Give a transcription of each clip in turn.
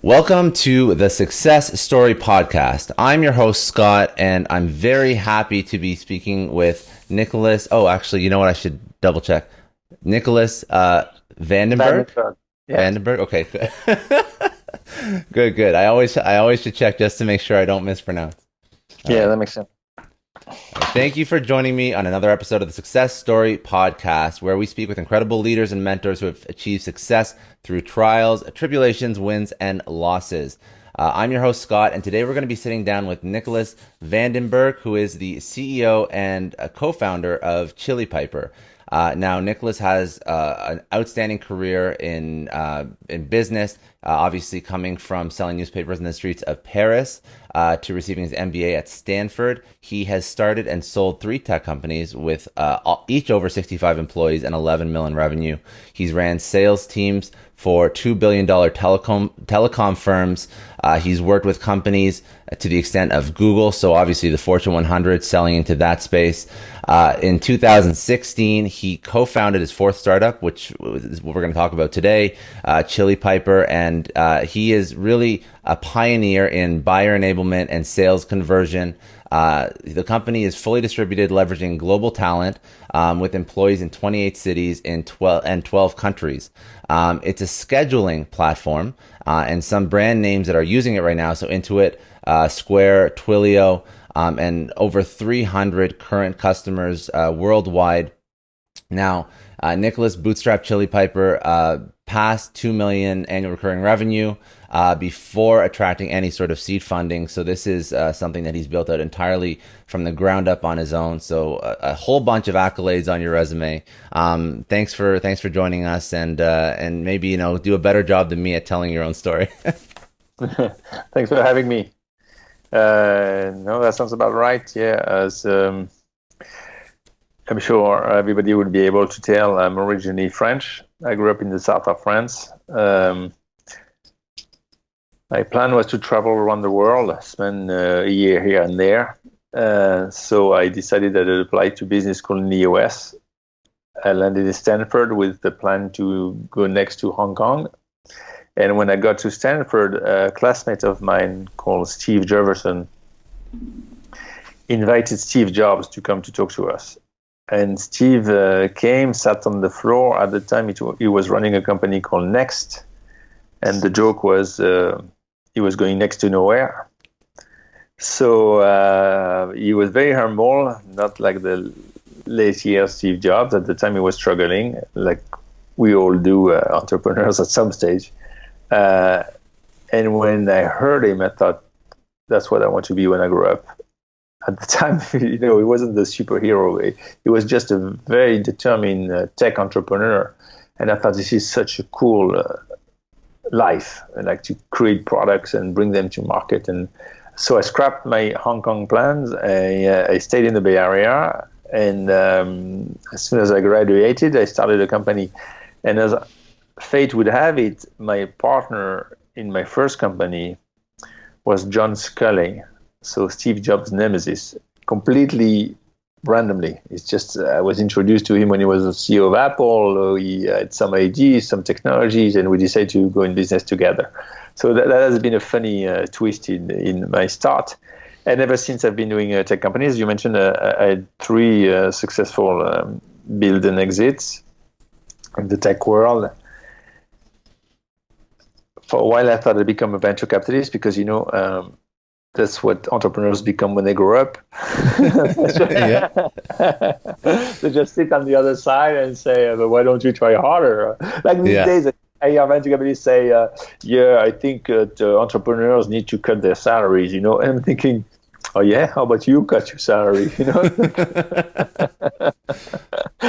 Welcome to the Success Story Podcast. I'm your host, Scott, and I'm very happy to be speaking with Nicolas. Oh, actually, you know what? I should double check. Nikolas Vandenberg? Vandenberg. Yeah. Vandenberg? Okay. Good. I always should check just to make sure I don't mispronounce. Yeah, that makes sense. Thank you for joining me on another episode of the Success Story Podcast, where we speak with incredible leaders and mentors who have achieved success through trials, tribulations, wins, and losses. I'm your host, Scott, and today we're going to be sitting down with Nicolas Vandenberghe, who is the CEO and co-founder of Chilipiper. Now, Nicolas has an outstanding career in business, obviously coming from selling newspapers in the streets of Paris to receiving his MBA at Stanford. He has started and sold 3 tech companies with each over 65 employees and 11 million revenue. He's ran sales teams for $2 billion telecom firms. He's worked with companies to the extent of Google, so obviously the Fortune 100, selling into that space. In 2016, he co-founded his 4th startup, which is what we're going to talk about today, Chilipiper, and he is really a pioneer in buyer enablement and sales conversion. The company is fully distributed, leveraging global talent with employees in 28 cities in 12 countries. It's a scheduling platform and some brand names that are using it right now. So Intuit, Square, Twilio, and over 300 current customers worldwide. Now, Nicolas bootstrapped Chilipiper past 2 million annual recurring revenue before attracting any sort of seed funding. So this is something that he's built out entirely from the ground up on his own. So a whole bunch of accolades on your resume. Thanks for joining us, and maybe do a better job than me at telling your own story. Thanks for having me. No, that sounds about right. Yeah, as I'm sure everybody would be able to tell, I'm originally French. I grew up in the south of France. My plan was to travel around the world, spend a year here and there. So I decided that I'd apply to business school in the US. I landed in Stanford with the plan to go next to Hong Kong. And when I got to Stanford, a classmate of mine called Steve Jefferson invited Steve Jobs to come to talk to us. And Steve came, sat on the floor. At the time, he was running a company called Next. And the joke was he was going next to nowhere. So he was very humble, not like the late year Steve Jobs. At the time, he was struggling, like we all do, entrepreneurs at some stage. And when I heard him, I thought, that's what I want to be when I grow up. At the time, he wasn't the superhero. He was just a very determined tech entrepreneur. And I thought, this is such a cool life. I like to create products and bring them to market. And so I scrapped my Hong Kong plans. I stayed in the Bay Area. And as soon as I graduated, I started a company. And as fate would have it, my partner in my first company was John Sculley. So Steve Jobs' nemesis, completely randomly. It's just I was introduced to him when he was the CEO of Apple. He had some ideas, some technologies, and we decided to go in business together. So that has been a funny twist in my start. And ever since I've been doing tech companies. You mentioned I had 3 successful build and exits in the tech world. For a while, I thought I'd become a venture capitalist because, that's what entrepreneurs become when they grow up. They just sit on the other side and say, but why don't you try harder? Like these days, I hear venture capitalists say, I think entrepreneurs need to cut their salaries, And I'm thinking, oh yeah, how about you cut your salary,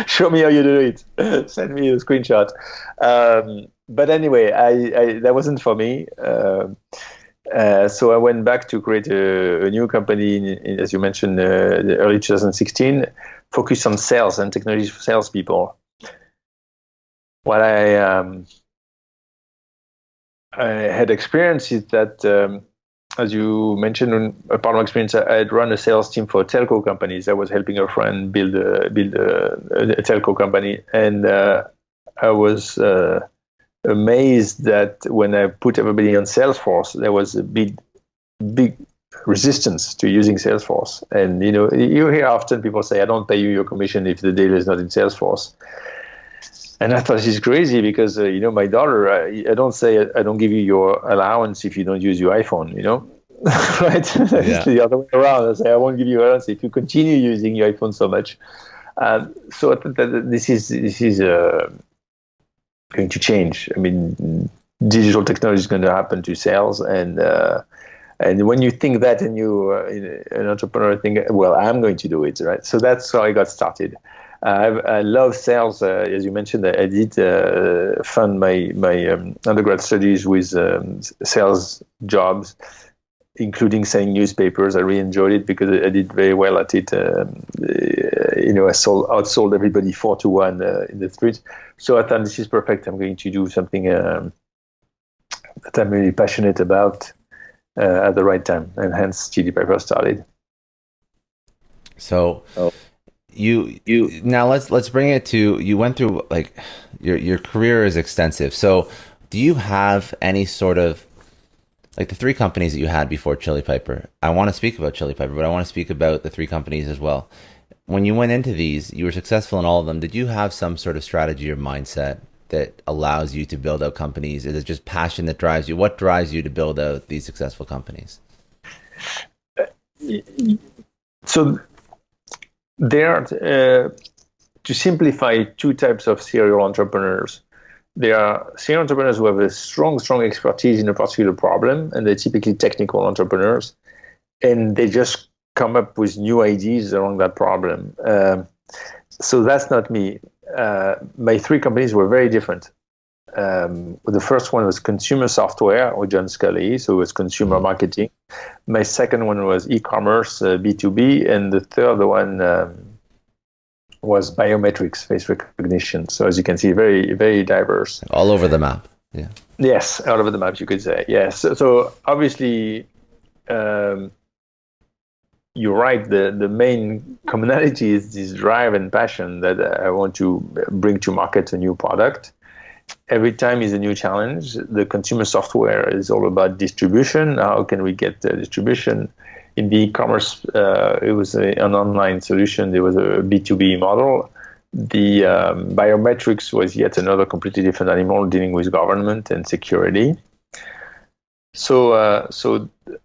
Show me how you do it. Send me a screenshot. But anyway, I that wasn't for me. So I went back to create a new company, as you mentioned, early 2016, focused on sales and technology for salespeople. What I had experienced is that, as you mentioned, a part of my experience, I had run a sales team for telco companies. I was helping a friend build a telco company, and I was amazed that when I put everybody on Salesforce, there was a big resistance to using Salesforce. And you hear often people say, "I don't pay you your commission if the data is not in Salesforce." And I thought, this is crazy because my daughter, I don't say I don't give you your allowance if you don't use your iPhone. Right? Yeah. It's the other way around. I say I won't give you allowance if you continue using your iPhone so much. So I think that this is going to change. I mean, digital technology is going to happen to sales, and when you think that, and you an entrepreneur think, well, I'm going to do it, right? So that's how I got started. I love sales. As you mentioned, I did fund my undergrad studies with sales jobs, including selling newspapers. I really enjoyed it because I did very well at it. I outsold everybody 4-1 in the streets. So I thought, this is perfect. I'm going to do something that I'm really passionate about at the right time, and hence Chilipiper started. So you now let's bring it to, you went through, like, your career is extensive. So do you have any sort of, like, the 3 companies that you had before Chilipiper? I want to speak about Chilipiper, but I want to speak about the 3 companies as well. When you went into these, you were successful in all of them. Did you have some sort of strategy or mindset that allows you to build out companies? Is it just passion that drives you? What drives you to build out these successful companies? So there are, to simplify, 2 types of serial entrepreneurs. There are serial entrepreneurs who have a strong expertise in a particular problem, and they're typically technical entrepreneurs, and they just come up with new ideas around that problem. So that's not me. My 3 companies were very different. The first one was consumer software, with John Scully, so it was consumer marketing. My second one was e-commerce, B2B, and the third one was biometrics, face recognition. So as you can see, very, very diverse. All over the map. Yeah. Yes, all over the map, you could say. Yes. So obviously, you're right. The main commonality is this drive and passion that I want to bring to market a new product. Every time is a new challenge. The consumer software is all about distribution. How can we get the distribution? In the e-commerce, it was an online solution. There was a B2B model. The biometrics was yet another completely different animal, dealing with government and security. So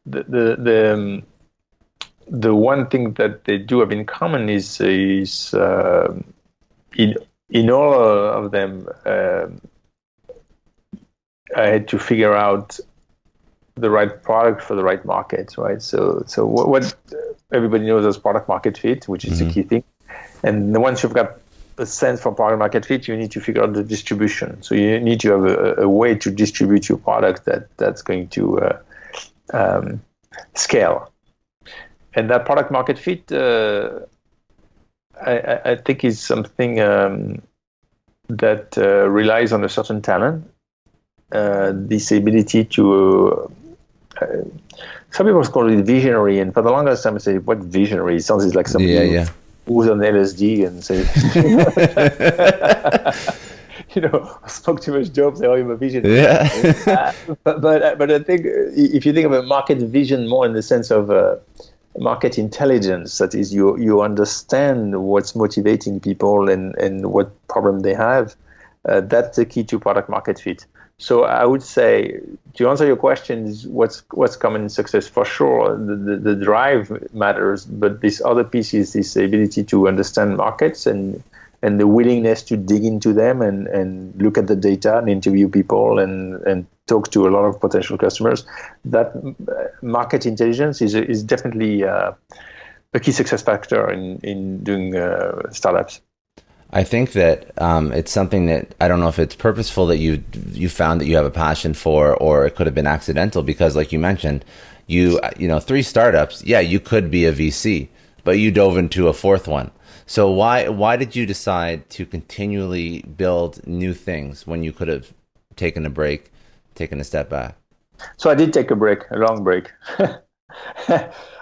the one thing that they do have in common is in all of them, I had to figure out the right product for the right market, right? So what everybody knows as product market fit, which is the key thing. And once you've got a sense for product market fit, you need to figure out the distribution. So you need to have a way to distribute your product that's going to scale. And that product market fit, I think, is something that relies on a certain talent. This ability to, some people call it visionary, and for the longest time I say, what visionary? It sounds like somebody who's on LSD and say, smoke too much dope, say, oh, you're a visionary. Yeah. But I think if you think of a market vision more in the sense of market intelligence, that is, you understand what's motivating people and what problem they have, that's the key to product market fit. So I would say, to answer your question, is what's common in success? For sure, the drive matters, but this other piece is this ability to understand markets and the willingness to dig into them and look at the data and interview people and talk to a lot of potential customers. That market intelligence is definitely a key success factor in doing startups. I think that it's something that, I don't know if it's purposeful that you found that you have a passion for, or it could have been accidental, because like you mentioned, you 3 startups, you could be a VC, but you dove into a 4th one. So why did you decide to continually build new things when you could have taken a break, taken a step back? So I did take a long break.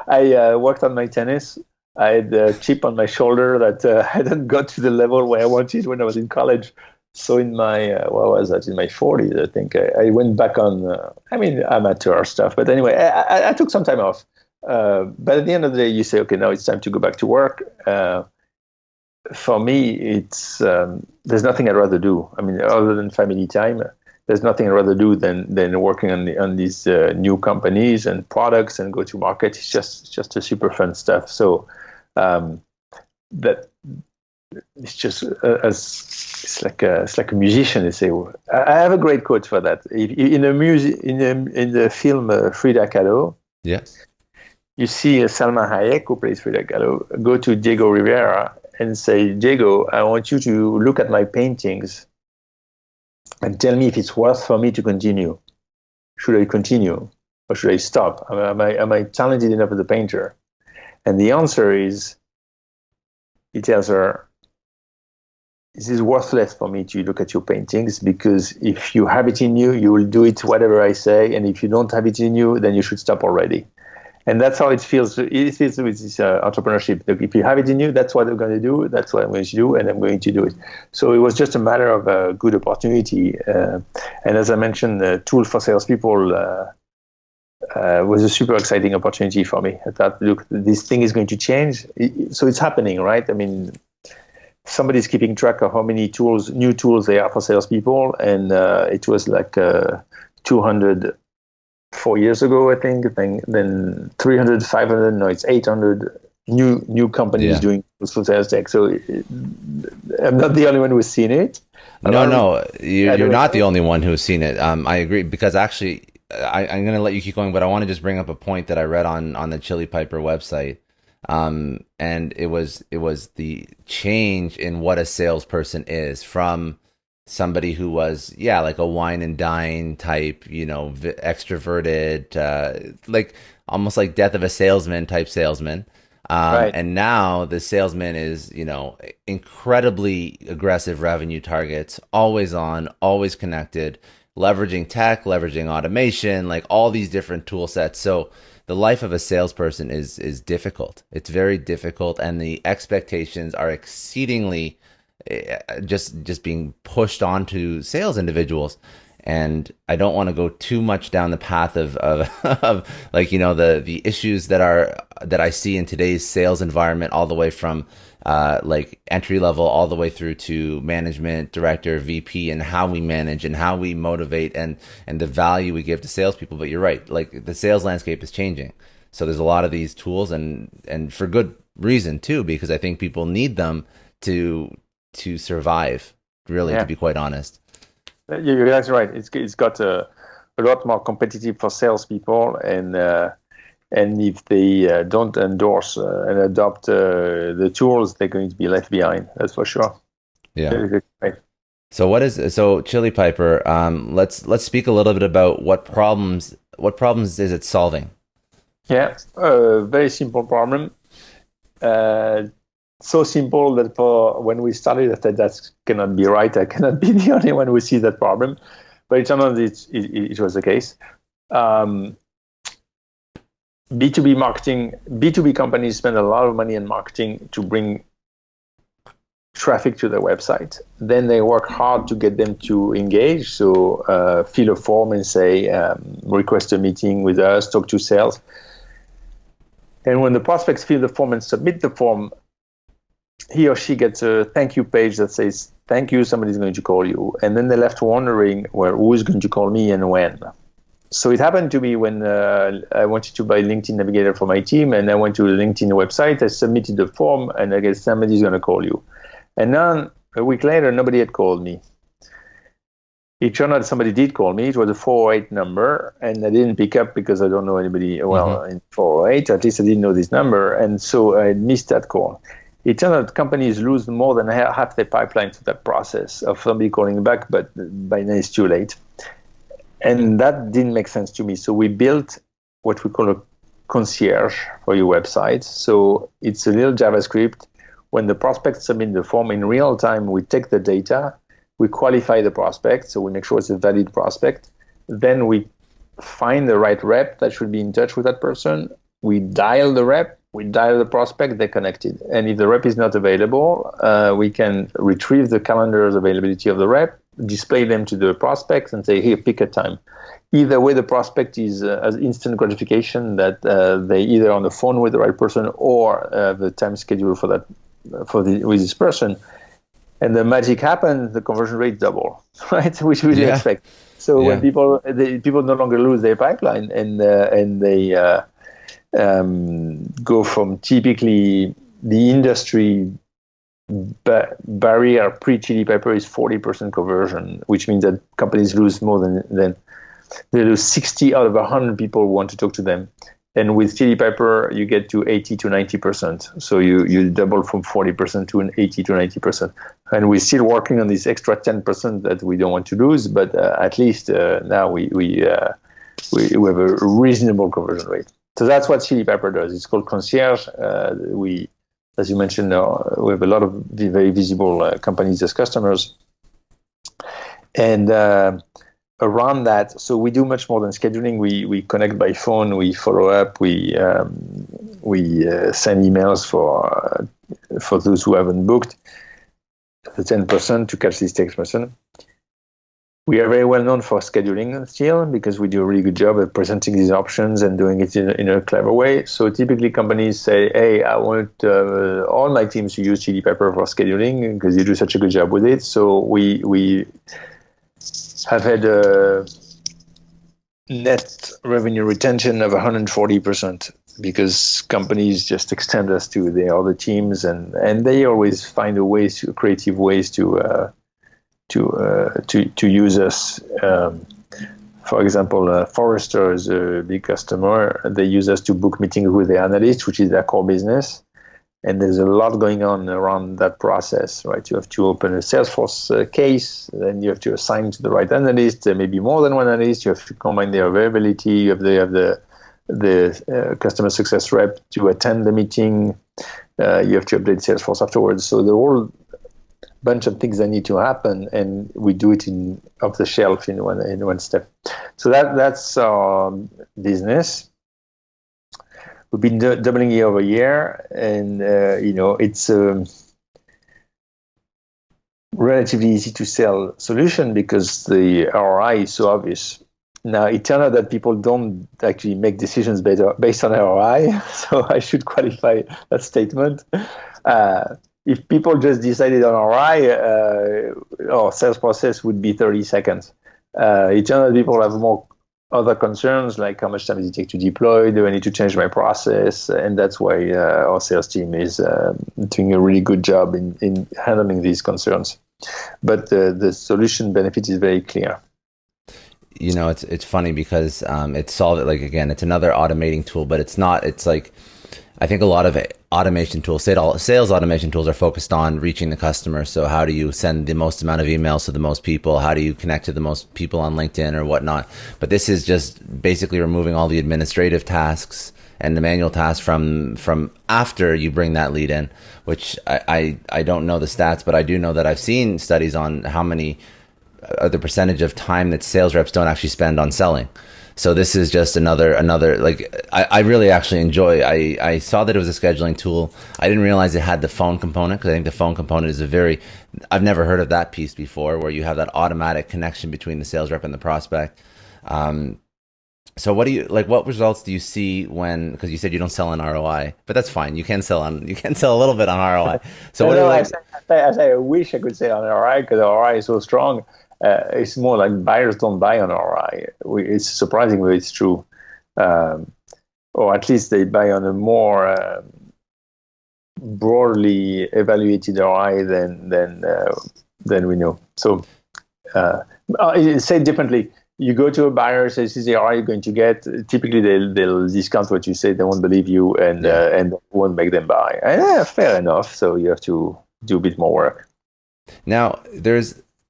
I worked on my tennis. I had a chip on my shoulder that I hadn't got to the level where I wanted when I was in college. So in my, what was that, in my 40s, I think, I went back on, amateur stuff. But anyway, I took some time off. But at the end of the day, you say, okay, now it's time to go back to work. For me, it's there's nothing I'd rather do. I mean, other than family time, there's nothing I'd rather do than working on these new companies and products and go to market. It's just a super fun stuff. So that it's just it's like a musician. They say, I have a great quote for that. In the film Frida Kahlo, Yeah. you see Salma Hayek, who plays Frida Kahlo, go to Diego Rivera and say, Diego, I want you to look at my paintings and tell me if it's worth for me to continue. Should I continue or should I stop? Am I talented enough as a painter? And the answer is, he tells her, this is worthless for me to look at your paintings, because if you have it in you, you will do it whatever I say. And if you don't have it in you, then you should stop already. And that's how it feels. It feels with this entrepreneurship. Like, if you have it in you, that's what I'm going to do. That's what I'm going to do, and I'm going to do it. So it was just a matter of a good opportunity. And as I mentioned, the tool for salespeople was a super exciting opportunity for me. I thought, look, this thing is going to change. So it's happening, right? I mean, somebody's keeping track of how many new tools there are for salespeople, and it was like 200 4 years ago, I think. Then 300, 500, no, it's 800 new companies doing tools for sales tech. So I'm not the only one who's seen it. No, you're not the only one who's seen it. I agree, because actually, I'm going to let you keep going, but I want to just bring up a point that I read on the Chilipiper website. And it was the change in what a salesperson is from somebody who was, like a wine and dine type, extroverted, like almost like death of a salesman type salesman. Right. And now the salesman is, incredibly aggressive revenue targets, always on, always connected, leveraging tech, leveraging automation, like all these different tool sets. So the life of a salesperson is difficult. It's very difficult, and the expectations are exceedingly just being pushed onto sales individuals. And I don't want to go too much down the path of like, the issues that I see in today's sales environment, all the way from like entry level all the way through to management, director, VP, and how we manage and how we motivate and the value we give to salespeople. But you're right, like the sales landscape is changing. So there's a lot of these tools, and for good reason too, because I think people need them to survive, really, to be quite honest. You're exactly right. It's got a lot more competitive for salespeople, and if they don't endorse and adopt the tools, they're going to be left behind. That's for sure. Yeah. Right. So Chilipiper? Let's speak a little bit about what problems is it solving? Yeah, very simple problem. So simple that when we started, I said that cannot be right. I cannot be the only one who sees that problem. But it turned out it was the case. B2B marketing, B2B companies spend a lot of money on marketing to bring traffic to their website. Then they work hard to get them to engage. So fill a form and say, request a meeting with us, talk to sales. And when the prospects fill the form and submit the form, he or she gets a thank you page that says, thank you, somebody's going to call you. And then they're left wondering, who is going to call me and when? So it happened to me when I wanted to buy LinkedIn Navigator for my team, and I went to the LinkedIn website, I submitted the form, and I guess somebody's going to call you. And then a week later, nobody had called me. It turned out somebody did call me. It was a 408 number, and I didn't pick up because I don't know anybody well in 408. At least I didn't know this number, and so I missed that call. It turned out companies lose more than half their pipeline to that process of somebody calling back, but by then it's too late. And that didn't make sense to me. So we built what we call a concierge for your website. So it's a little JavaScript. When the prospect submits the form in real time, we take the data, we qualify the prospect, so we make sure it's a valid prospect. Then we find the right rep that should be in touch with that person. We dial the rep, we dial the prospect, they're connected. And if the rep is not available, we can retrieve the calendar's availability of the rep, display them to the prospect, and say, here, pick a time. Either way, the prospect is as instant gratification that they either on the phone with the right person or the time schedule for that with this person. And the magic happens, the conversion rate double, right? Which we didn't expect. So when people no longer lose their pipeline and they go from typically the industry barrier pre-Chilipiper is 40% conversion, which means that companies lose more than they lose 60 out of 100 people who want to talk to them. And with Chilipiper, you get to 80 to 90%. So you double from 40% to an 80 to 90%. And we're still working on this extra 10% that we don't want to lose, but at least now we have a reasonable conversion rate. So that's what Chilipiper does. It's called concierge. As you mentioned, we have a lot of very visible companies as customers. And around that, so we do much more than scheduling. We connect by phone, we follow up, we send emails for those who haven't booked, the 10% to catch this 10%. We are very well known for scheduling still because we do a really good job at presenting these options and doing it in a clever way. So typically companies say, hey, I want all my teams to use Chilipiper for scheduling because you do such a good job with it. So we have had a net revenue retention of 140% because companies just extend us to the other teams and they always find creative ways to use us. For example, Forrester is a big customer. They use us to book meetings with the analysts, which is their core business. And there's a lot going on around that process, right? You have to open a Salesforce case, then you have to assign to the right analyst. There may be more than one analyst. You have to combine their availability. You have the customer success rep to attend the meeting. You have to update Salesforce afterwards. So the whole bunch of things that need to happen, and we do it off the shelf in one step. So that's our business. We've been doubling year over year, and it's a relatively easy to sell solution because the ROI is so obvious. Now, it turns out that people don't actually make decisions based on ROI, so I should qualify that statement. If people just decided on ROI, our sales process would be 30 seconds. It turns out people have more other concerns, like how much time does it take to deploy? Do I need to change my process? And that's why our sales team is doing a really good job in handling these concerns. But the solution benefit is very clear. It's funny because it's solved. Like, again, it's another automating tool, but it's not. It's like, I think a lot of automation tools, sales automation tools, are focused on reaching the customer. So how do you send the most amount of emails to the most people? How do you connect to the most people on LinkedIn or whatnot? But this is just basically removing all the administrative tasks and the manual tasks from after you bring that lead in, which I don't know the stats, but I do know that I've seen studies on how many the percentage of time that sales reps don't actually spend on selling. So this is just another like I really actually enjoy. I saw that it was a scheduling tool. I didn't realize it had the phone component, because I think the phone component is I've never heard of that piece before, where you have that automatic connection between the sales rep and the prospect. So what results do you see because you said you don't sell on ROI, but that's fine. You can sell a little bit on ROI. So I wish I could say on ROI because ROI is so strong. It's more like buyers don't buy on ROI. It's surprising, but it's true. Or at least they buy on a more broadly evaluated ROI than we know. So, say differently, you go to a buyer, say, this is the ROI you're going to get. Typically, they'll discount what you say. They won't believe you, and won't make them buy. Fair enough. So you have to do a bit more work. Now,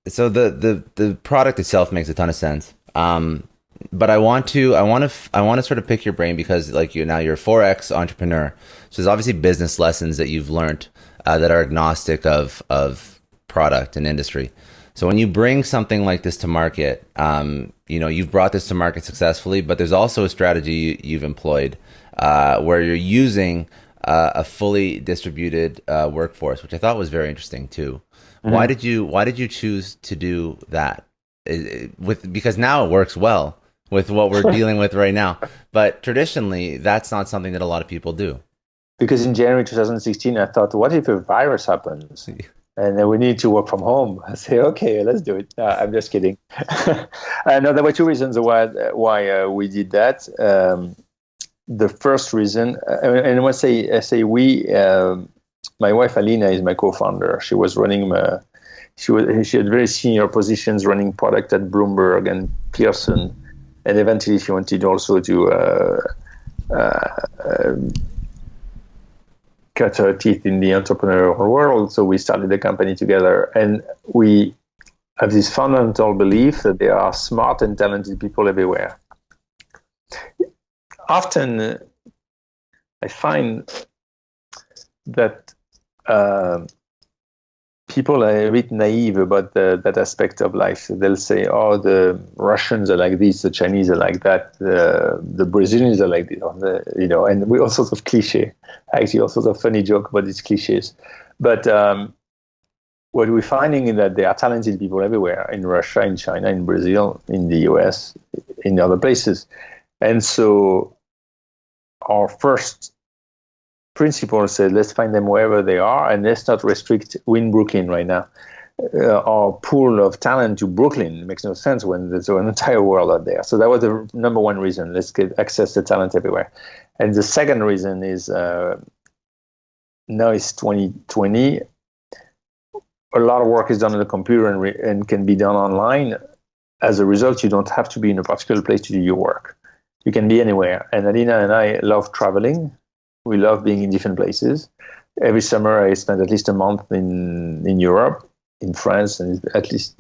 so the product itself makes a ton of sense. But I want to sort of pick your brain because you're a 4X entrepreneur. So there's obviously business lessons that you've learned that are agnostic of product and industry. So when you bring something like this to market, you've brought this to market successfully, but there's also a strategy you've employed where you're using a fully distributed workforce, which I thought was very interesting too. Mhm. Why did you choose to do that? Because now it works well with what we're dealing with right now, but traditionally that's not something that a lot of people do. Because in January 2016, I thought, what if a virus happens? And then we need to work from home. I say, okay, let's do it. I'm just kidding. No, there were two reasons why we did that. The first reason, and when I say we, my wife Alina is my co-founder. She was running, she had very senior positions running product at Bloomberg and Pearson, and eventually she wanted also to cut her teeth in the entrepreneurial world. So we started the company together, and we have this fundamental belief that there are smart and talented people everywhere. Often I find that people are a bit naive about that aspect of life. They'll say, oh, the Russians are like this, the Chinese are like that, the Brazilians are like this, and we all sorts of cliche. Actually, all sorts of funny joke about these cliches. But what we're finding is that there are talented people everywhere, in Russia, in China, in Brazil, in the US, in other places. And so our first principle said, let's find them wherever they are, and let's not restrict. We're in Brooklyn right now. Our pool of talent to Brooklyn. It makes no sense when there's an entire world out there. So that was the number one reason. Let's get access to talent everywhere. And the second reason is now it's 2020. A lot of work is done on the computer and can be done online. As a result, you don't have to be in a particular place to do your work. You can be anywhere. And Alina and I love traveling. We love being in different places. Every summer, I spend at least a month in Europe, in France, and at least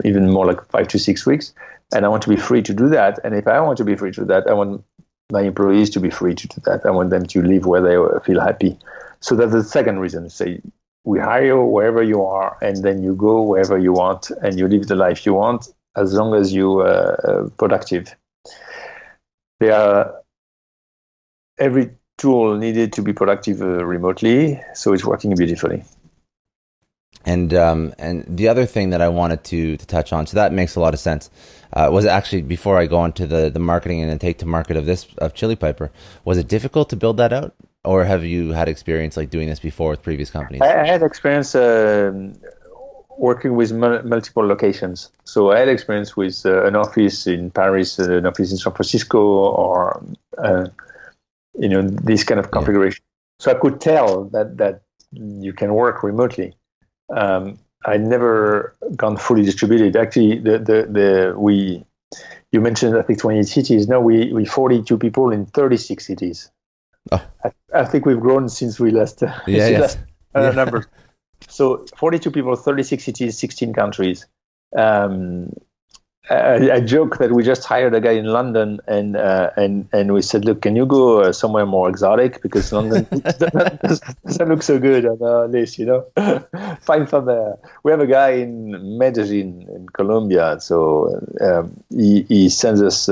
even more, like 5 to 6 weeks. And I want to be free to do that. And if I want to be free to do that, I want my employees to be free to do that. I want them to live where they feel happy. So that's the second reason. Say, we hire you wherever you are, and then you go wherever you want, and you live the life you want, as long as you're productive. There are every tool needed to be productive remotely, so it's working beautifully. And the other thing that I wanted to touch on, so that makes a lot of sense, was actually before I go on to the marketing and the take to market of Chilipiper, was it difficult to build that out, or have you had experience like doing this before with previous companies? I had experience working with multiple locations. So I had experience with an office in Paris, an office in San Francisco, or this kind of configuration. Yeah. So I could tell that you can work remotely. I'd never gone fully distributed. Actually, you mentioned I think 20 cities. No, we 42 people in 36 cities. Oh. I think we've grown since we last numbers. So 42 people, 36 cities, 16 countries. I joke that we just hired a guy in London, and we said, look, can you go somewhere more exotic, because London doesn't look so good on our list, Find some. We have a guy in Medellin in Colombia, so he sends us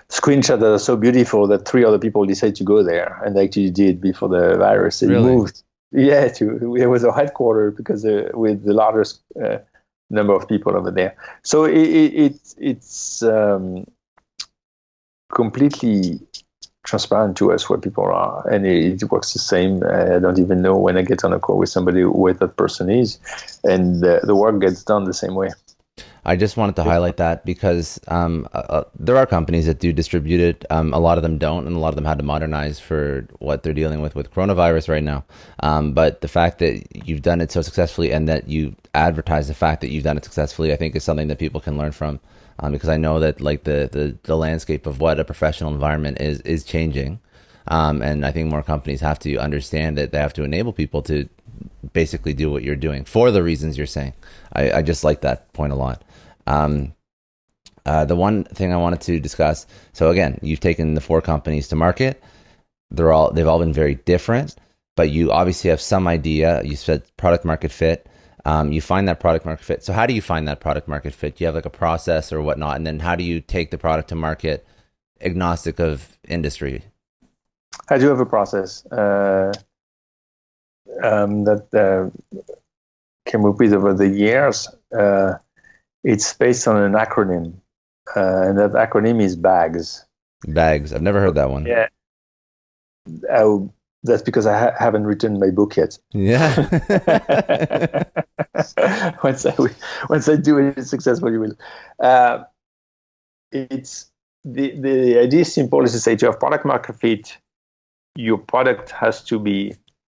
screenshots that are so beautiful that 3 other people decided to go there, and they actually did before the virus. And really? Moved. Yeah, it was a headquarters because with the largest number of people over there. So it's completely transparent to us where people are, and it works the same. I don't even know when I get on a call with somebody where that person is, and the work gets done the same way. I just wanted to highlight that because there are companies that do distribute it. A lot of them don't, and a lot of them had to modernize for what they're dealing with coronavirus right now. But the fact that you've done it so successfully and that you advertise the fact that you've done it successfully, I think is something that people can learn from. Because I know that like the landscape of what a professional environment is changing. And I think more companies have to understand that they have to enable people to basically do what you're doing for the reasons you're saying. I just like that point a lot. The one thing I wanted to discuss, so again, you've taken the 4 companies to market. They've all been very different, but you obviously have some idea. You said product market fit. You find that product market fit. So how do you find that product market fit? Do you have like a process or whatnot? And then how do you take the product to market agnostic of industry? I do have a process that came up with over the years. It's based on an acronym, and that acronym is BAGS. Bags. I've never heard that one. Yeah, that's because I haven't written my book yet. Yeah. once I do it successfully, will. It's the idea is simple. Is to say to have product market fit, your product has to be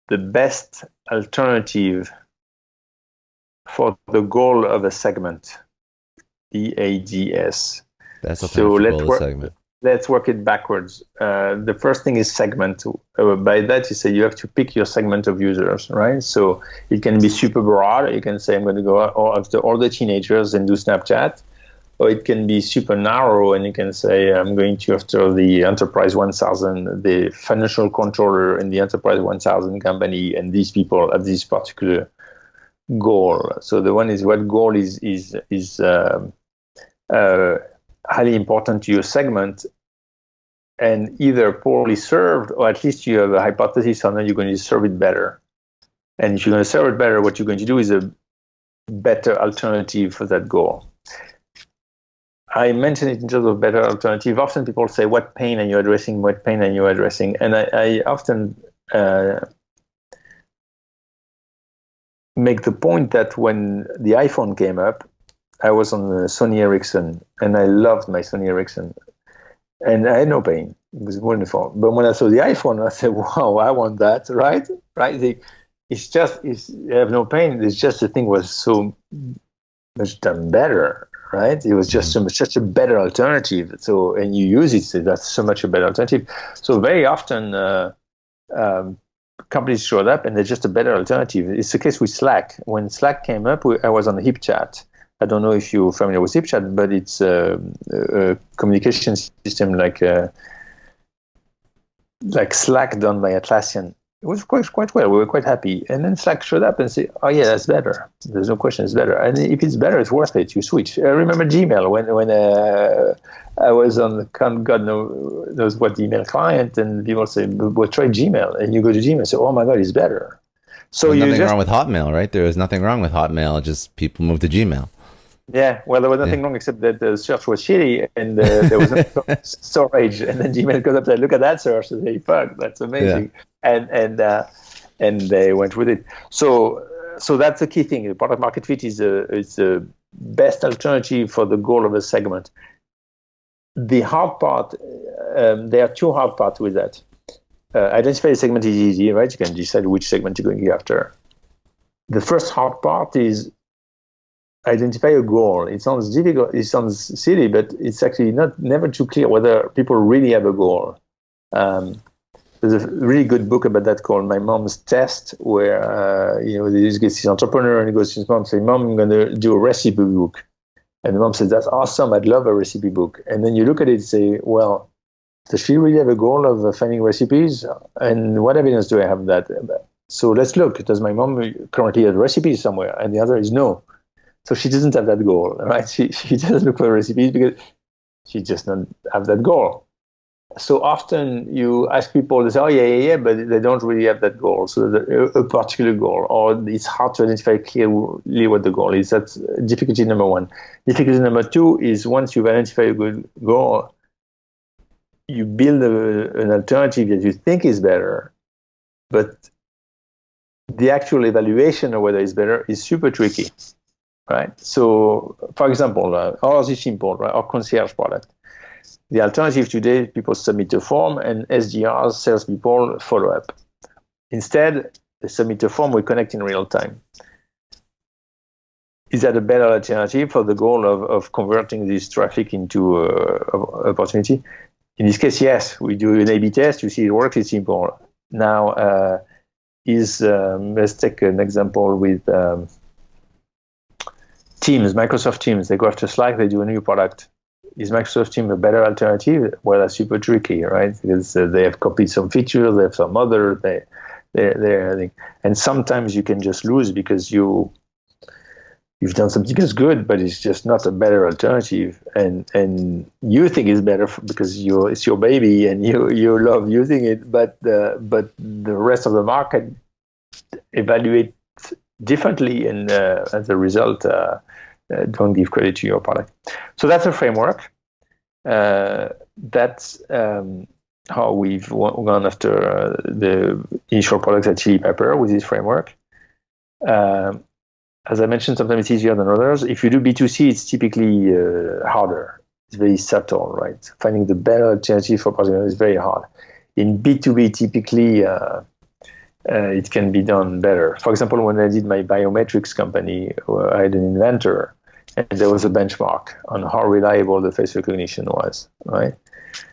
the best alternative for the goal of a segment. EADS. That's a So segment. let's work it backwards. The first thing is segment. By that, you say you have to pick your segment of users, right? So it can be super broad. You can say, I'm going to go after all the teenagers and do Snapchat. Or it can be super narrow, and you can say, I'm going to after the Enterprise 1000, the financial controller in the Enterprise 1000 company, and these people have this particular goal. So the one is what goal is highly important to your segment, and either poorly served, or at least you have a hypothesis on how you're going to serve it better. And if you're going to serve it better, what you're going to do is a better alternative for that goal. I mentioned it in terms of better alternative. Often people say, what pain are you addressing? What pain are you addressing? And I often make the point that when the iPhone came up, I was on the Sony Ericsson, and I loved my Sony Ericsson. And I had no pain. It was wonderful. But when I saw the iPhone, I said, wow, I want that, right? Right? You have no pain. It's just the thing was so much done better, right? It was just such a better alternative. So, and you use it, so that's so much a better alternative. So very often, companies showed up and they're just a better alternative. It's the case with Slack. When Slack came up, I was on HipChat. I don't know if you're familiar with HipChat, but it's a communication system like Slack done by Atlassian. It was quite well. We were quite happy. And then Slack showed up and said, oh, yeah, that's better. There's no question it's better. And if it's better, it's worth it. You switch. I remember Gmail when I was on the God knows what email client, and people say, well, try Gmail. And you go to Gmail and say, oh, my God, it's better. So There's nothing wrong with Hotmail, right? There was nothing wrong with Hotmail. Just people moved to Gmail. Yeah, well, there was nothing wrong except that the search was shitty and there was no storage. And then Gmail goes up and look at that search and say, "Fuck, that's amazing!" Yeah. And they went with it. So that's the key thing. The product market fit is the best alternative for the goal of a segment. The hard part, there are two hard parts with that. Identify a segment is easy, right? You can decide which segment you're going after. The first hard part is identify a goal. It sounds difficult, it sounds silly, but it's actually never too clear whether people really have a goal. There's a really good book about that called My Mom's Test, where there's this entrepreneur and he goes to his mom and says, Mom, I'm going to do a recipe book. And the mom says, that's awesome, I'd love a recipe book. And then you look at it and say, well, does she really have a goal of finding recipes? And what evidence do I have of that? So let's look. Does my mom currently have recipes somewhere? And the other is no. So she doesn't have that goal, right? She doesn't look for recipes because she just doesn't have that goal. So often you ask people, they say, oh, yeah, but they don't really have that goal. So a particular goal, or it's hard to identify clearly what the goal is. That's difficulty number one. Difficulty number two is once you've identified a good goal, you build an alternative that you think is better, but the actual evaluation of whether it's better is super tricky. Right. So, for example, ours is simple, right? Our concierge product. The alternative today, people submit a form and SDRs, salespeople, follow up. Instead, they submit a form, we connect in real time. Is that a better alternative for the goal of converting this traffic into opportunity? In this case, yes. We do an A/B test. You see it works. It's simple. Now, let's take an example with Teams, Microsoft Teams. They go after Slack, they do a new product. Is Microsoft Teams a better alternative? Well, that's super tricky, right? Because they have copied some features, they have some other, and sometimes you can just lose because you you've done something that's good, but it's just not a better alternative, and you think it's better because it's your baby and you love using it, but the rest of the market evaluate differently, and as a result, don't give credit to your product. So that's a framework. That's how we've gone after the initial products at Chilipiper with this framework. As I mentioned, sometimes it's easier than others. If you do B2C, it's typically harder. It's very subtle, right? Finding the better alternative for partners is very hard. In B2B, typically, it can be done better. For example, when I did my biometrics company, I had an inventor, and there was a benchmark on how reliable the face recognition was, right?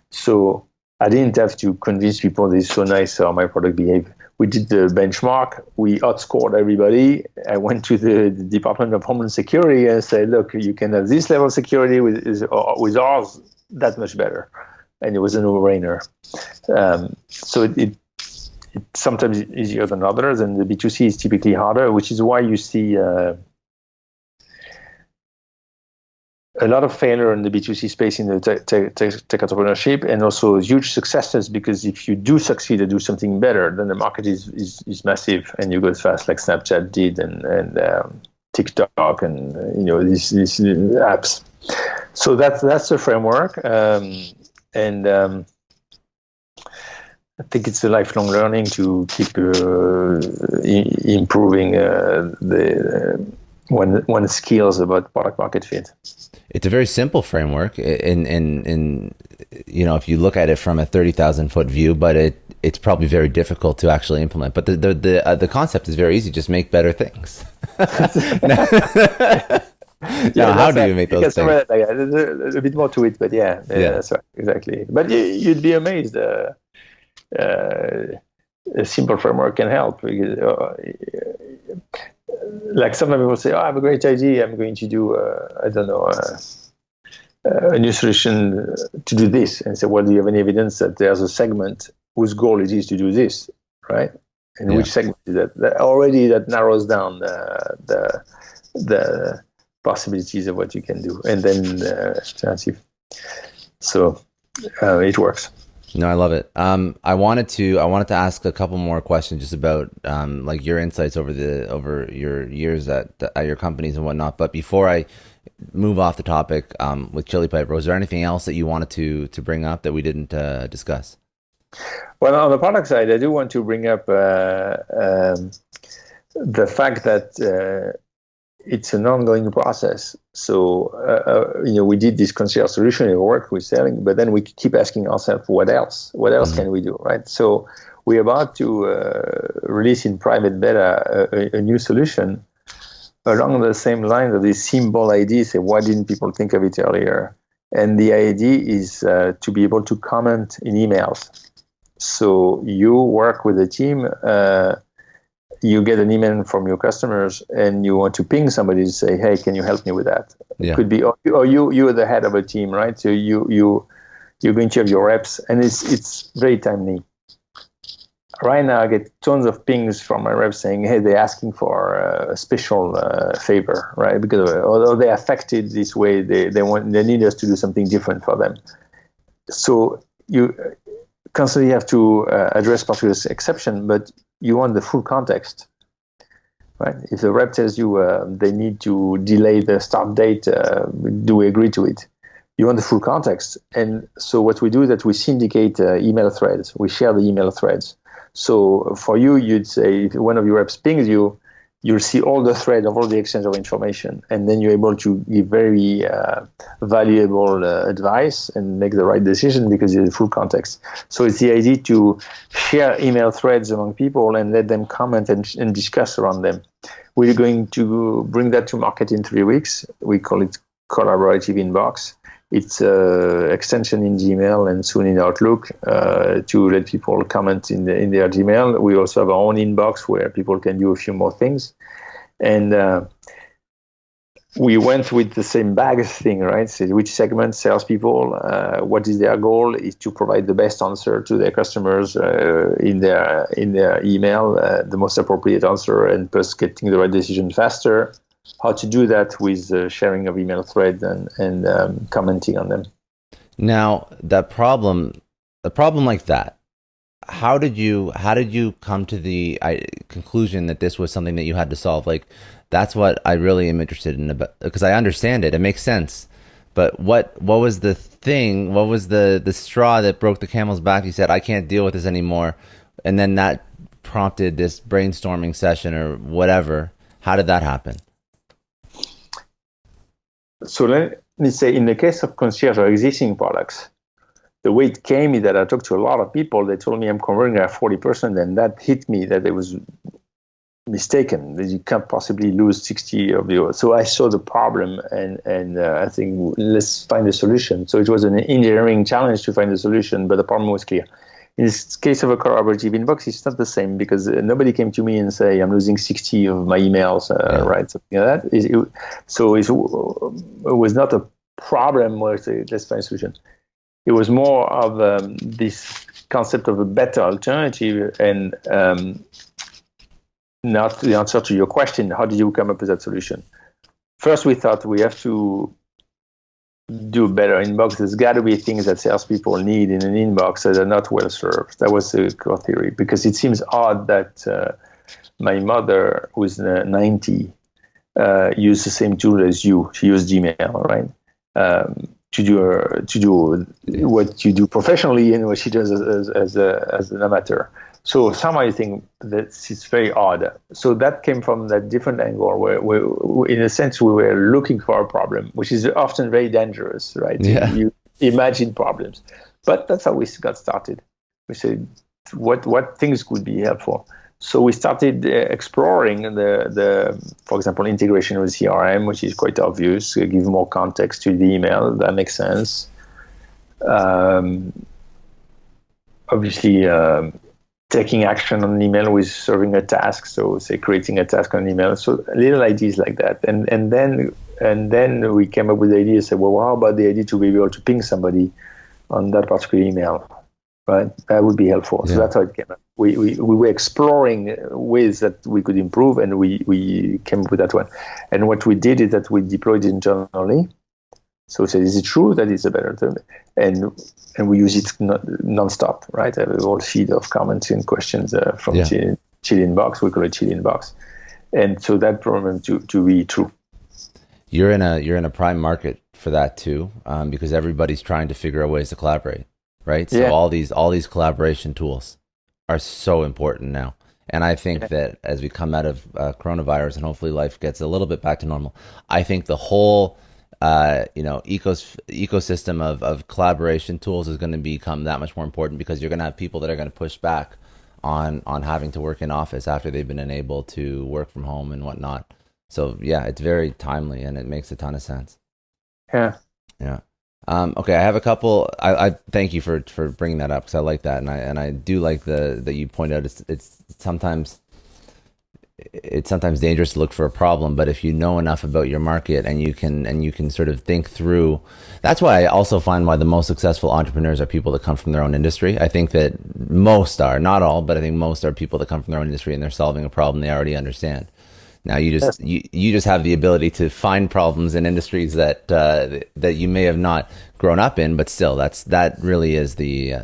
So I didn't have to convince people that it's so nice how my product behaved. We did the benchmark. We outscored everybody. I went to the Department of Homeland Security and said, look, you can have this level of security with ours, that much better. And it was a no-brainer. So it's sometimes easier than others, and the B2C is typically harder, which is why you see a lot of failure in the B2C space in the tech entrepreneurship, and also huge successes, because if you do succeed and do something better, then the market is massive and you go as fast, like Snapchat did, and TikTok, and these apps. So that's the framework, and I think it's a lifelong learning to keep improving one skills about product market fit. It's a very simple framework, in if you look at it from a 30,000-foot view, but it's probably very difficult to actually implement. But the concept is very easy. Just make better things. Now, how do you make those things? There's a bit more to it, but yeah, that's right, exactly. But you'd be amazed. A simple framework can help. Because, like sometimes people say, I have a great idea. I'm going to do, a new solution to do this. And say, well, do you have any evidence that there's a segment whose goal it is to do this, right? And which segment is that? That narrows down the possibilities of what you can do. And then alternative. So it works. No, I love it. I wanted to ask a couple more questions just about like your insights over your years at your companies and whatnot. But before I move off the topic with Chilipiper, was there anything else that you wanted to bring up that we didn't discuss? Well, on the product side, I do want to bring up the fact that it's an ongoing process. So, we did this concierge solution, it worked with selling, but then we keep asking ourselves, what else? What else can we do, right? So we're about to release in private beta a new solution along the same lines of this simple idea. Say, why didn't people think of it earlier? And the idea is to be able to comment in emails. So you work with a team, you get an email from your customers, and you want to ping somebody to say, "Hey, can you help me with that?" Yeah. It could be, or you're the head of a team, right? So you're going to have your reps, and it's very timely. Right now, I get tons of pings from my reps saying, "Hey, they're asking for a special favor, right? Because although they're affected this way, they need us to do something different for them." So you constantly have to address particular exception, but you want the full context, right? If the rep tells you they need to delay the start date, do we agree to it? You want the full context. And so what we do is that we syndicate email threads. We share the email threads. So for you, you'd say, if one of your reps pings you, you'll see all the thread of all the exchange of information. And then you're able to give very valuable advice and make the right decision because you have the full context. So it's the idea to share email threads among people and let them comment and discuss around them. We're going to bring that to market in 3 weeks. We call it Collaborative Inbox. It's an extension in Gmail and soon in Outlook to let people comment in their Gmail. We also have our own inbox where people can do a few more things. And we went with the same bag thing, right? So which segment, salespeople, what is their goal is to provide the best answer to their customers in their email, the most appropriate answer, and plus getting the right decision faster. how to do that with sharing of email threads and commenting on them. Now, a problem like that, how did you come to the conclusion that this was something that you had to solve? Like, that's what I really am interested in, because I understand it. It makes sense. But what was the thing? What was the straw that broke the camel's back? You said, I can't deal with this anymore. And then that prompted this brainstorming session or whatever. How did that happen? So let me say, in the case of concierge or existing products, the way it came is that I talked to a lot of people. They told me I'm converting at 40%, and that hit me that it was mistaken, that you can't possibly lose 60 of your. So I saw the problem, and I think let's find a solution. So it was an engineering challenge to find a solution, but the problem was clear. In this case of a collaborative inbox, it's not the same, because nobody came to me and say, I'm losing 60 of my emails, right? Something like that. So it was not a problem where let's find a solution. It was more of this concept of a better alternative, and not the answer to your question, how did you come up with that solution? First, we thought we have to do better inbox. There's got to be things that salespeople need in an inbox that are not well served. That was the core theory, because it seems odd that my mother, who's 90, used the same tool as you. She used Gmail, right? To do what you do professionally and what she does as an amateur. So somehow I think that it's very odd. So that came from that different angle where in a sense, we were looking for a problem, which is often very dangerous, right? Yeah. You imagine problems. But that's how we got started. We said, what things could be helpful? So we started exploring for example, integration with CRM, which is quite obvious. Give more context to the email. That makes sense. Obviously, taking action on an email with serving a task. So say creating a task on an email. So little ideas like that. And then we came up with the idea, said, well, how about the idea to be able to ping somebody on that particular email? Right, that would be helpful. Yeah. So that's how it came up. We were exploring ways that we could improve, and we came up with that one. And what we did is that we deployed it internally. So we said, is it true that it's a better term? And we use it non-stop, right? I have a whole feed of comments and questions from Chili Inbox. We call it Chili Inbox. And so that proven to be true. You're in a prime market for that too, because everybody's trying to figure out ways to collaborate. Right. So all these collaboration tools are so important now. And I think that as we come out of coronavirus and hopefully life gets a little bit back to normal, I think the whole, ecosystem of collaboration tools is going to become that much more important, because you're going to have people that are going to push back on having to work in office after they've been unable to work from home and whatnot. So yeah, it's very timely and it makes a ton of sense. Yeah. Yeah. Okay, I have a couple. I thank you for bringing that up, because I like that, and I do like that you point out it's sometimes dangerous to look for a problem, but if you know enough about your market and you can sort of think through. That's why I also find why the most successful entrepreneurs are people that come from their own industry. I think that most are, not all, but I think most are people that come from their own industry and they're solving a problem they already understand. Now you just have the ability to find problems in industries that you may have not grown up in, but still that really is the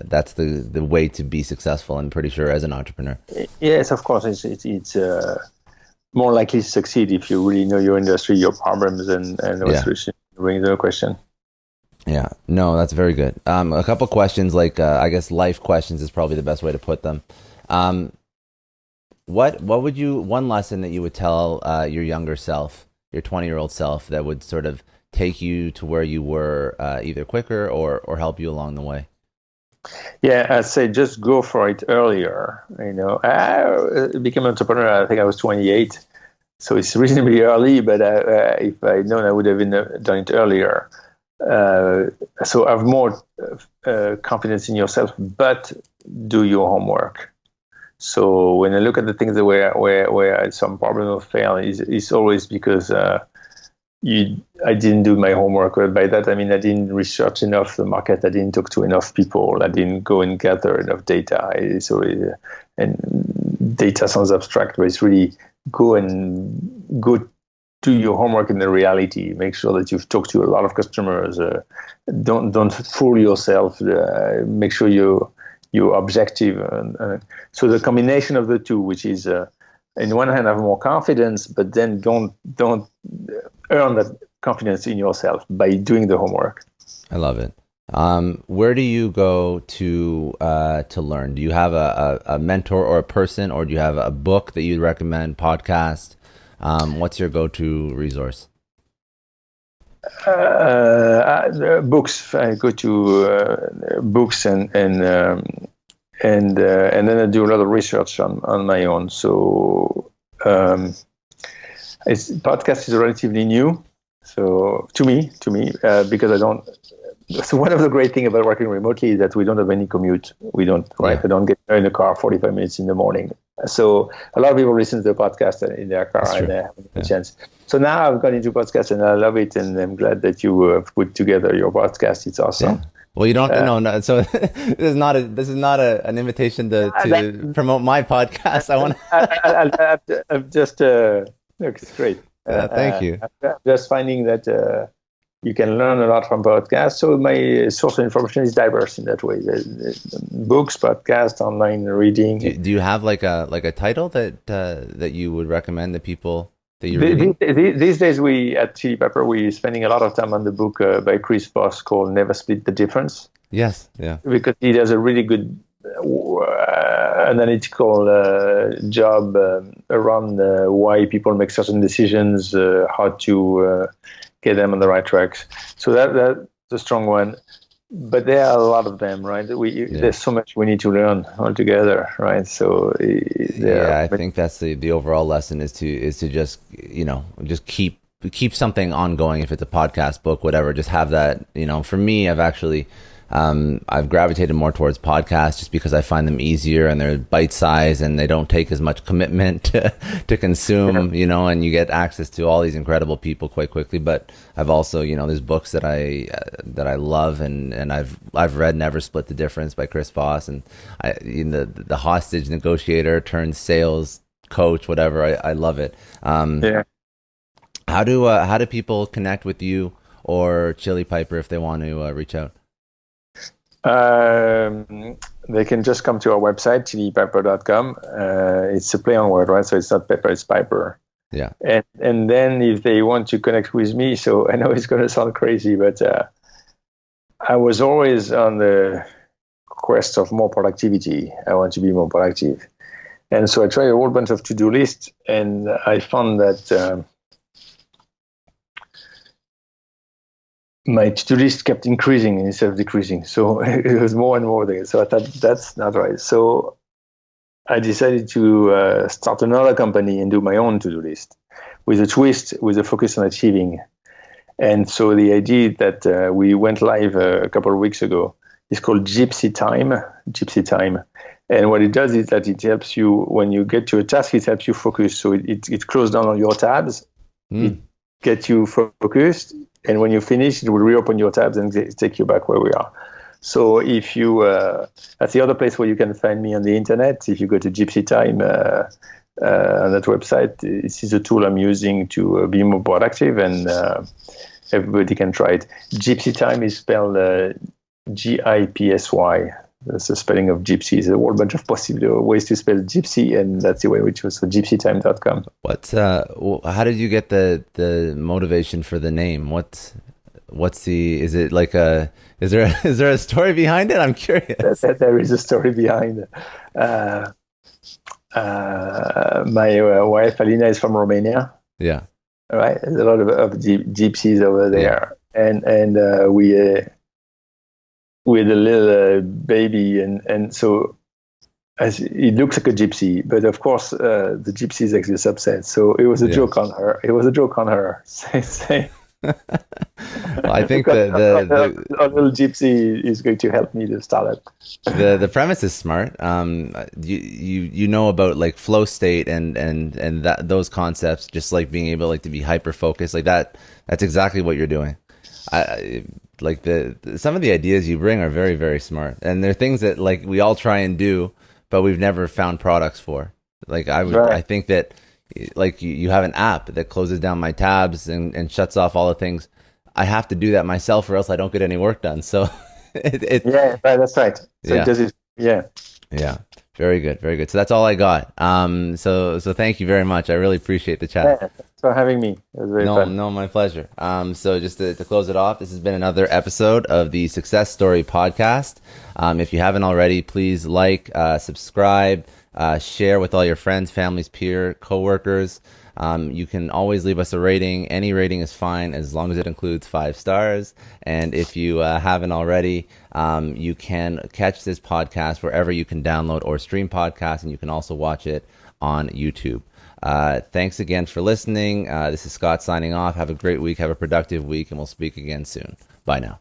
way to be successful. I'm pretty sure as an entrepreneur. Yes, of course, it's more likely to succeed if you really know your industry, your problems, and what solution you bring to the question. Yeah, no, that's very good. A couple questions, like I guess life questions is probably the best way to put them. What would one lesson that you would tell your younger self, your 20-year-old self, that would sort of take you to where you were either quicker or help you along the way? Yeah, I'd say just go for it earlier. I became an entrepreneur, I think I was 28, so it's reasonably early, but if I'd known, I would have done it earlier. So have more confidence in yourself, but do your homework. So when I look at the things that where I had some problem or fail, it's always because I didn't do my homework. But by that I mean I didn't research enough the market. I didn't talk to enough people. I didn't go and gather enough data. And data sounds abstract, but it's really go do your homework in the reality. Make sure that you've talked to a lot of customers. Don't fool yourself. Make sure you're objective. So the combination of the two, which is, in one hand, have more confidence, but then don't earn that confidence in yourself by doing the homework. I love it. Where do you go to learn? Do you have a mentor or a person, or do you have a book that you'd recommend, podcast? What's your go-to resource? Books. I go to books and then I do a lot of research on my own. So podcast is relatively new. So to me, because I don't. So one of the great things about working remotely is that we don't have any commute. We don't, right? Yeah. I don't get in the car 45 minutes in the morning. So a lot of people listen to the podcast in their car and they have a chance. So now I've got into podcast and I love it, and I'm glad that you have put together your podcast. It's awesome. Yeah. Well, you don't no. So this is not an invitation to promote my podcast. I want. I'm just look, it's great. Thank you. I'm just finding that. You can learn a lot from podcasts. So my source of information is diverse in that way. Books, podcasts, online reading. Do you have like a title that you would recommend the people that you're reading? These days, we at Chilipiper, we're spending a lot of time on the book by Chris Voss called Never Split the Difference. Yes, yeah. Because he does a really good analytical job around why people make certain decisions, how to get them on the right tracks. So that's a strong one. But there are a lot of them, right? There's so much we need to learn altogether, right? So I think that's the overall lesson is to just just keep something ongoing. If it's a podcast, book, whatever, just have that. For me, I've actually I've gravitated more towards podcasts just because I find them easier and they're bite sized and they don't take as much commitment to consume, and you get access to all these incredible people quite quickly. But I've also, there's books that I love and I've read Never Split the Difference by Chris Voss, and the hostage negotiator turned sales coach, whatever. I love it. How do people connect with you or Chilipiper if they want to reach out? They can just come to our website, chilipiper.com. It's a play on word, right? So it's not pepper, it's piper. Yeah. And then if they want to connect with me, so I know it's going to sound crazy, but I was always on the quest of more productivity. I want to be more productive. And so I tried a whole bunch of to-do lists, and I found that my to-do list kept increasing instead of decreasing. So it was more and more there. So I thought, that's not right. So I decided to start another company and do my own to-do list with a twist, with a focus on achieving. And so the idea that we went live a couple of weeks ago is called Gypsy Time. And what it does is that it helps you, when you get to a task, it helps you focus. So it closes down all your tabs. It gets you focused. And when you finish, it will reopen your tabs and take you back where we are. So if you, that's the other place where you can find me on the internet. If you go to Gypsy Time on that website, this is a tool I'm using to be more productive, and everybody can try it. Gypsy Time is spelled GIPSY. That's the spelling of gypsy. There's a whole bunch of possible ways to spell gypsy, and that's the way we chose. So gypsytime.com. How did you get the motivation for the name? Is it like is there a story behind it? I'm curious. There is a story behind it. My wife Alina is from Romania. Yeah. All right. There's a lot of gypsies over there, and we had a little baby, and so it looks like a gypsy, but of course the gypsy is actually a subset. So it was a joke on her. It was a joke on her. Well, I think the little gypsy is going to help me to start it. The premise is smart. You know about like flow state and that those concepts, just like being able to be hyper focused like that. That's exactly what you're doing. Like some of the ideas you bring are very, very smart, and they're things that like we all try and do, but we've never found products for. Like I think that like you have an app that closes down my tabs and shuts off all the things. I have to do that myself, or else I don't get any work done. So, Yeah, right, that's right. So it yeah, does it. Yeah. yeah, very good, very good. So that's all I got. So thank you very much. I really appreciate the chat. Yeah. Thanks for having me. It was very No, fun. no, my pleasure. So just to close it off, this has been another episode of the Success Story podcast. If you haven't already, please like, subscribe, share with all your friends, families, peer, coworkers. You can always leave us a rating. Any rating is fine as long as it includes 5 stars. And if you haven't already, you can catch this podcast wherever you can download or stream podcasts, and you can also watch it on YouTube. Thanks again for listening. This is Scott signing off. Have a great week. Have a productive week, and we'll speak again soon. Bye now.